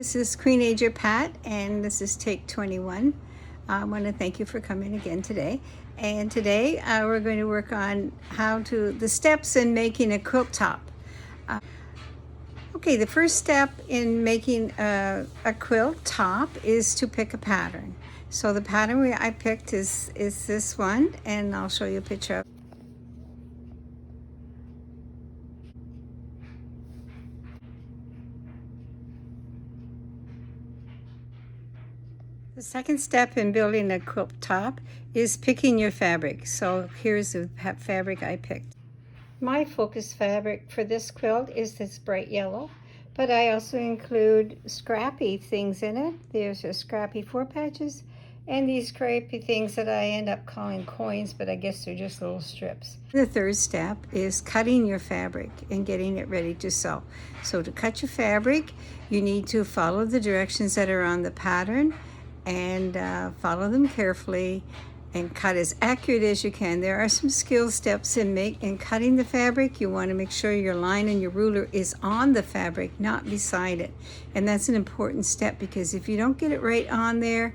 This is Queen Ager Pat, and this is take 21. I want to thank you for coming again today. And today we're going to work on the steps in making a quilt top. Okay, the first step in making a quilt top is to pick a pattern. So the pattern I picked is this one, and I'll show you a picture of it. The second step in building a quilt top is picking your fabric. So here's the fabric I picked. My focus fabric for this quilt is this bright yellow, but I also include scrappy things in it. There's a scrappy 4 patches and these scrappy things that I end up calling coins, but I guess they're just little strips. The third step is cutting your fabric and getting it ready to sew. So to cut your fabric, you need to follow the directions that are on the pattern and follow them carefully and cut as accurate as you can. There are some skill steps in cutting the fabric. You want to make sure your line and your ruler is on the fabric, not beside it. And that's an important step, because if you don't get it right on there,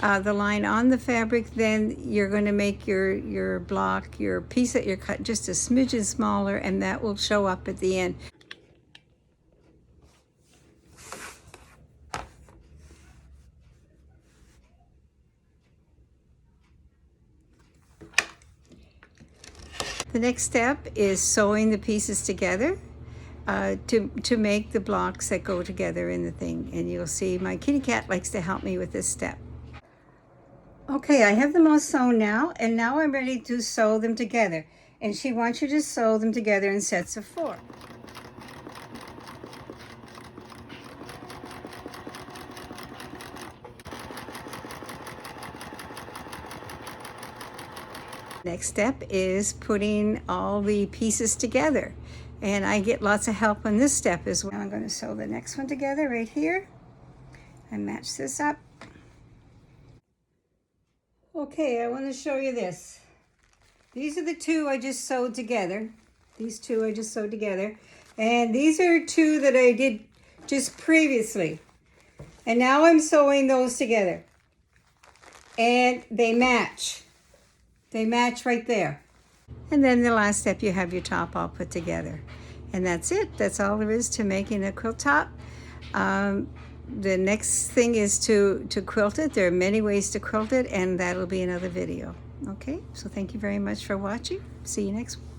the line on the fabric, then you're going to make your block, your piece that you're cut, just a smidgen smaller, and that will show up at the end. The next step is sewing the pieces together to make the blocks that go together in the thing. And you'll see my kitty cat likes to help me with this step. Okay, I have them all sewn now, and now I'm ready to sew them together. And she wants you to sew them together in sets of 4. Next step is putting all the pieces together, and I get lots of help on this step as well. Now I'm going to sew the next one together right here and match this up. Okay, I want to show you this. These are the 2 I just sewed together. These 2 I just sewed together, and these are 2 that I did just previously, and now I'm sewing those together, and they match. They match right there. And then the last step, you have your top all put together. And that's it. That's all there is to making a quilt top. The next thing is to quilt it. There are many ways to quilt it, and that'll be another video. Okay, so thank you very much for watching. See you next week.